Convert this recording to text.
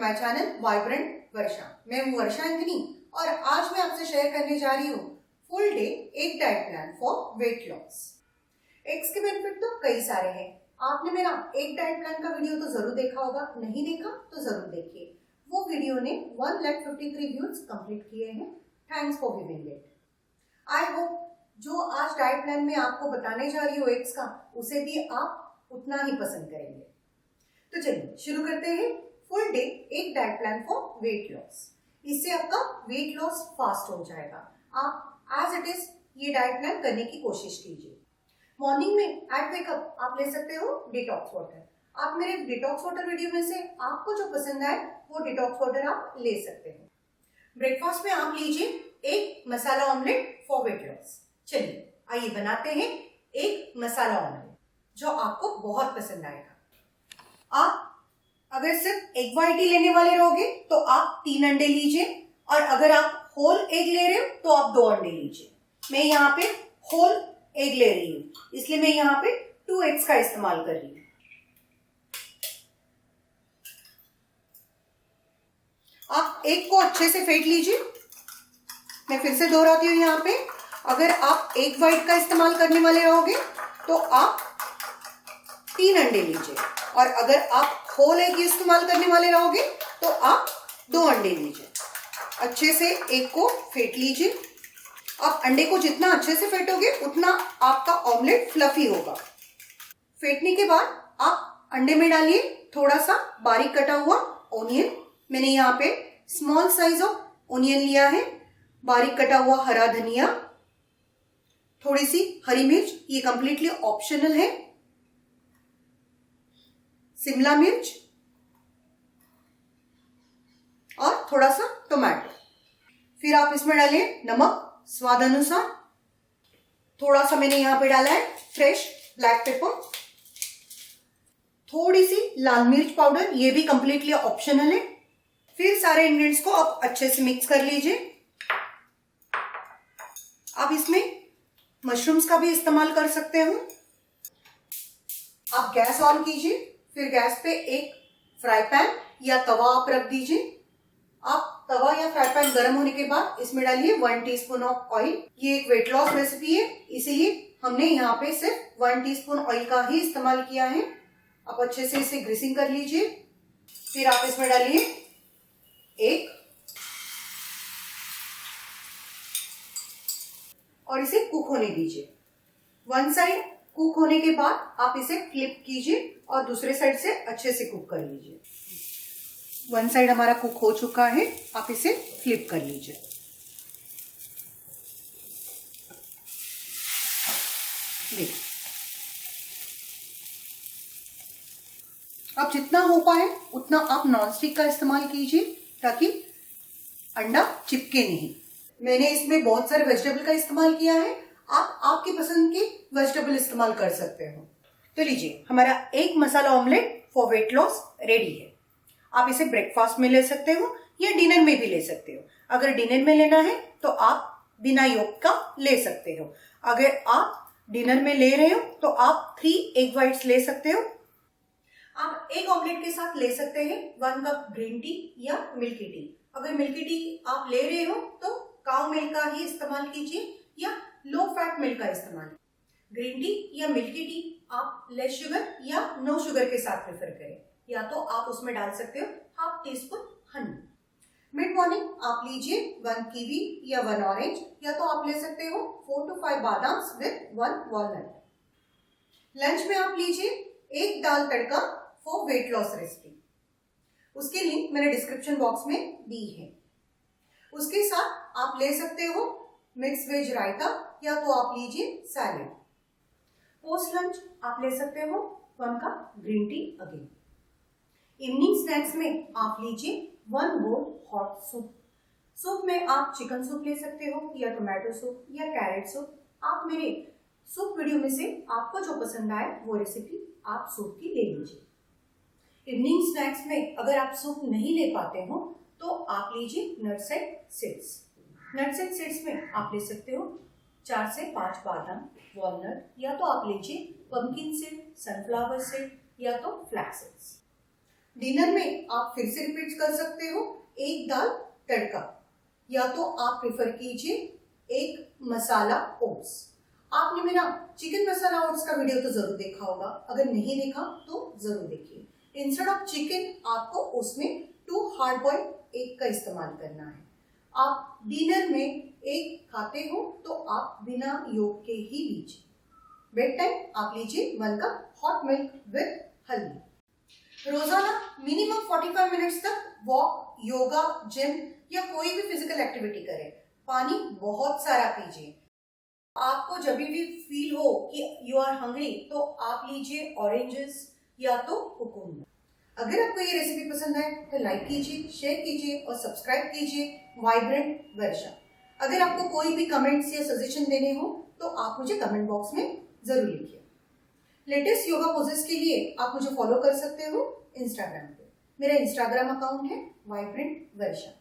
My channel vibrant वर्षा। मैं हूँ वर्षा Anthony और आज मैं आपसे शेयर करने जा रही हूँ फुल डे एक diet plan for weight loss. Eggs के बेनिफिट तो कई सारे हैं। आपने मेरा एक डाइट प्लान का वीडियो तो जरूर देखा होगा, नहीं देखा तो जरूर देखिए। वो वीडियो ने 1,53,000 व्यूज कंप्लीट किए हैं। Thanks for viewing it. I hope जो आज डाइट प्लान में आपको बताने जा रही हूँ एग्स का, उसे भी आप उतना ही पसंद करेंगे। तो चलिए शुरू करते हैं फुल डे एक diet plan for weight loss. इससे आपका वेट लॉस फास्ट हो जाएगा। आप एज इट इज ये डाइट प्लान करने की कोशिश कीजिए। मॉर्निंग में एट वेकअप आप ले सकते हो डिटॉक्स वाटर। आप मेरे डिटॉक्स वाटर वीडियो में से आपको जो पसंद आए वो डिटॉक्स वाटर आप ले सकते हो। ब्रेकफास्ट में आप लीजिए एक masala omelette for weight loss. चलिए आइए बनाते हैं एक मसाला ऑमलेट जो आपको बहुत पसंद आएगा। आप अगर सिर्फ एग वाइट ही लेने वाले रहोगे तो आप 3 अंडे लीजिए, और अगर आप होल एग ले रहे हो तो आप 2 अंडे लीजिए। मैं यहाँ पे होल एग ले रही हूँ, इसलिए मैं यहाँ पे 2 एग्स का इस्तेमाल कर रही हूँ। आप एग को अच्छे से फेंट लीजिए। मैं फिर से दोहराती हूँ, यहाँ पे अगर आप एग वाइट का इस्तेमाल करने वाले रहोगे तो आप 3 अंडे लीजिए, और अगर आप होल एग इस्तेमाल करने वाले रहोगे तो आप 2 अंडे लीजिए। अच्छे से एग को फेंट लीजिए। आप अंडे को जितना अच्छे से फेंटोगे उतना आपका ऑमलेट फ्लफी होगा। फेंटने के बाद आप अंडे में डालिए थोड़ा सा बारीक कटा हुआ ओनियन। मैंने यहाँ पे स्मॉल साइज ऑफ ओनियन लिया है। बारीक कटा हुआ हरा धनिया, थोड़ी सी हरी मिर्च, ये कंप्लीटली ऑप्शनल है। शिमला मिर्च और थोड़ा सा टोमेटो। फिर आप इसमें डालिए नमक स्वाद अनुसार। थोड़ा सा मैंने यहाँ पे डाला है फ्रेश ब्लैक पेपर, थोड़ी सी लाल मिर्च पाउडर, ये भी कंप्लीटली ऑप्शनल है। फिर सारे इंग्रेडिएंट्स को आप अच्छे से मिक्स कर लीजिए। आप इसमें मशरूम्स का भी इस्तेमाल कर सकते हो। आप गैस ऑन कीजिए, फिर गैस पे एक फ्राई पैन या तवा आप रख दीजिए। आप तवा या फ्राई पैन गर्म होने के बाद इसमें डालिए 1 टीस्पून ऑफ ऑयल। ये एक वेट लॉस रेसिपी है, इसीलिए हमने यहाँ पे सिर्फ 1 टीस्पून ऑयल का ही इस्तेमाल किया है। आप अच्छे से इसे ग्रीसिंग कर लीजिए। फिर आप इसमें डालिए एग और इसे कुक होने दीजिए। 1 साइड कुक होने के बाद आप इसे फ्लिप कीजिए और दूसरे साइड से अच्छे से कुक कर लीजिए। 1 साइड हमारा कुक हो चुका है, आप इसे फ्लिप कर लीजिए। देखिए, अब जितना हो पाए उतना आप नॉनस्टिक का इस्तेमाल कीजिए ताकि अंडा चिपके नहीं। मैंने इसमें बहुत सारे वेजिटेबल का इस्तेमाल किया है। आप आपकी पसंद के वेजिटेबल इस्तेमाल कर सकते हो। तो लीजिए, हमारा एक masala omelette for weight loss ready है। आप इसे ब्रेकफास्ट में ले सकते हो या डिनर में भी ले सकते हो। अगर डिनर में लेना है तो आप बिना योग का ले सकते हो। अगर आप डिनर में ले रहे हो तो आप 3 एग वाइट्स ले सकते हो। आप एग ऑमलेट के साथ ले सकते हैं 1 कप ग्रीन टी या मिल्की टी। अगर मिल्की टी आप ले रहे हो तो काऊ मिल्क का ही इस्तेमाल कीजिए या लो फैट मिल्क का इस्तेमाल। ग्रीन टी या मिल्की टी आप लेस शुगर या नो शुगर के साथ प्रेफर करें, या तो आप उसमें डाल सकते हो half teaspoon Honey. Mid morning आप लीजिए 1 कीवी या 1 ऑरेंज, या तो आप ले सकते हो 4 to 5 बादाम विद 1 वॉलनट। लंच में आप लीजिए एक दाल तड़का फॉर वेट लॉस रेसिपी। उसकी लिंक मैंने डिस्क्रिप्शन बॉक्स में दी है। उसके साथ आप ले सकते हो मिक्स वेज रायता, या तो आप लीजिए सैलेड। पोस्ट लंच आप ले सकते हो 1 cup green tea again. Evening snacks में आप लीजिए 1 बोल हॉट सूप। सूप में आप चिकन सूप ले सकते हो या टोमेटो सूप या कैरेट सूप। आप मेरे सूप वीडियो में से आपको जो पसंद आए वो रेसिपी आप सूप की ले लीजिए। इवनिंग स्नैक्स में अगर आप सूप नहीं ले पाते हो तो आप लीजिए nuts and seeds. Nuts and seeds में आप ले सकते हो 4 से 5 बादाम, वॉलनट, या तो आप लीजिए पंपकिन सीड, सनफ्लावर सीड, या तो फ्लैक्स सीड्स। डिनर में आप फिर से रिपीट कर सकते हो, एक दाल तड़का, या तो आप प्रेफर कीजिए एक मसाला ओट्स। आपने मेरा चिकन मसाला ओट्स का वीडियो तो जरूर देखा होगा, अगर नहीं देखा तो जरूर देखिए। इंस्टेड ऑफ चिकन आपको उसमें 2 हार्ड बॉइल्ड एग का इस्तेमाल करना है। आप डिनर में एग खाते हो तो आप बिना योग के ही लीजिए। बेड टाइम आप लीजिए 1 कप हॉट मिल्क विद हल्दी। रोजाना मिनिमम 45 मिनट्स तक वॉक, योगा, जिम या कोई भी फिजिकल एक्टिविटी करें। पानी बहुत सारा पीजिए। आपको जब भी फील हो कि यू आर हंग्री तो आप लीजिए ऑरेंजेस या तो कुकुम्बर। अगर आपको ये रेसिपी पसंद आए तो लाइक कीजिए, शेयर कीजिए और सब्सक्राइब कीजिए वाइब्रेंट वर्षा। अगर आपको कोई भी कमेंट्स या सजेशन देने हो तो आप मुझे कमेंट बॉक्स में जरूर लिखिए। लेटेस्ट योगा पोजेस के लिए आप मुझे फॉलो कर सकते हो इंस्टाग्राम पे। मेरा इंस्टाग्राम अकाउंट है वाइब्रेंट वर्षा।